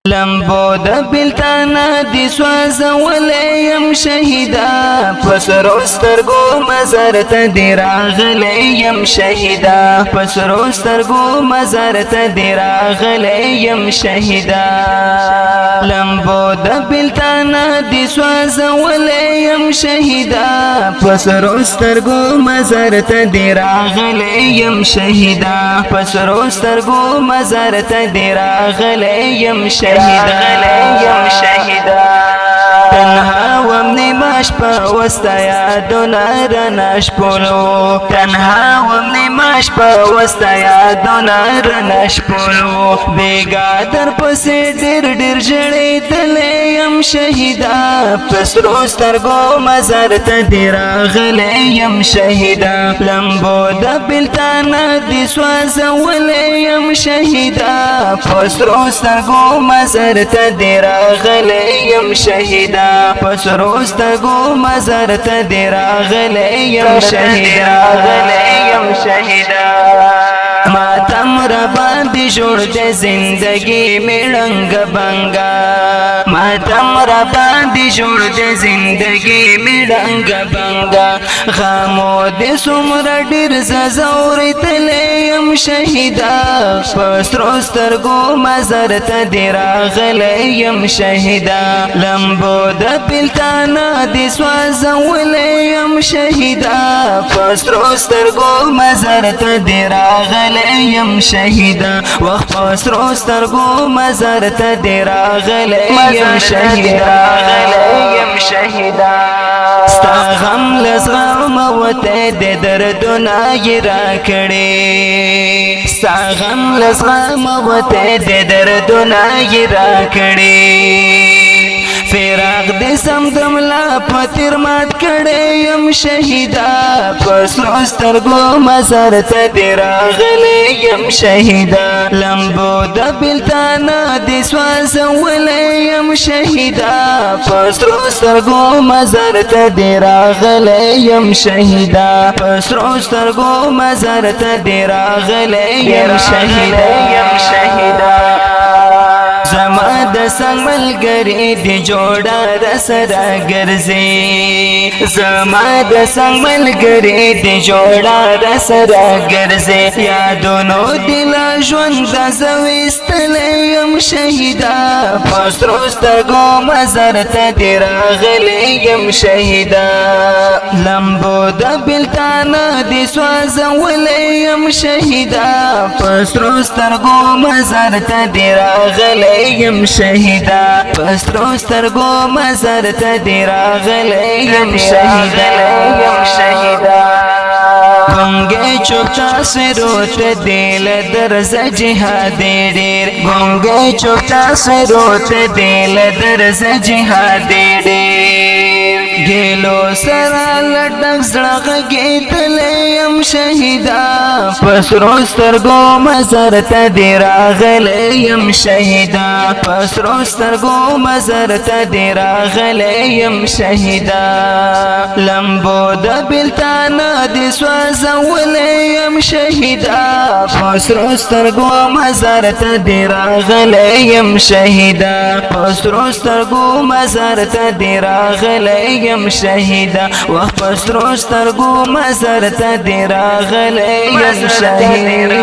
لمبو د بلتانا دی سوازولیم شهیدا پسرو سترگو مزار تا دی راغلیم شهیدا پسرو سترگو مزار تا دی راغلیم شهیدا لمبو د بلتانا دی سوازولیم شهیدا پسرو سترگو مزار تا دی راغلیم شهیدا پسرو سترگو مزار تا دی راغلیم شهیدا تنها ومنی ماش پا وستا یادونا رناش پولو تنها ومنی ماش پا وستا یادونا رناش پولو بیگا در پسی دیر دیر جڑی دلیم شهیدا پسرو سترگو مزار تا دی راغلیم شهیدا لمبو دا بلتانا دی سوازولیم شهیدا پسرو سترگو مزار تا دی راغلیم شهیدا پسرو سترگو مزار تا دی راغلیم شهیدا ماتم رباندی جوڑ دے زندگی میں رنگ بنگا ماتم رباندی جوڑ دے زندگی میں رنگ بنگا غامو دے سمر ڈیر زوری تلیم شہیدا پسرو سترگو مزار تا دی راغلیم شہیدا لمبو دا بلتانا دی سوازولیم شہیدا پسرو سترگو مزار تا دی راغلیم شهیدا وقت پسرو سترگو مزار تا دی راغلیم شهیدا ستا غم لزغم وته د دردنا یرا کړي ستا غم لزغم وته د دردنا یرا کړي فراق دې سمدم لا پتر مات کړم شهیدا پسرو سترګو مزار ته دی راغلیم شهیدا لمبو د بلتانا دې سوازولیم شهیدا پسرو سترګو مزار ته دی راغلیم شهیدا پسرو سترګو مزار ته دی راغلیم شهیدا زما د سنگ ملګری دی جوړا د سره ګرځي زما د سنگ ملګری دی جوړا د سره ګرځي یادونو دل ژوند د زويستلیم شهیدا پسرو سترګو مزار ته دی راغلیم شهیدا لمبو د بلتانا دی سوازولیم شهیدا پسرو سترګو مزار ته دی راغلیم شهیدا پسرو سترګو مزار ته دی راغلیم شهیدا گونگے چوپتا سروت دل درز جہاد دیر گونگے چوپتا سروت دل درز جہاد دیر گیلو سرا لٹک زڑغ گیت لیم شہیدا پسرو سترگو مزار تا دی راغلیم شہیدا پسرو سترگو مزار تا دی راغلیم شہیدا لمبو دا بلتانا دی سوازولیم شهیدا پسرو سترگو مزار تا دی راغلیم شهیدا پسرو سترگو مزار تا دی راغلیم شهیدا وخت پسرو سترگو مزار تا دی راغلیم شهیدا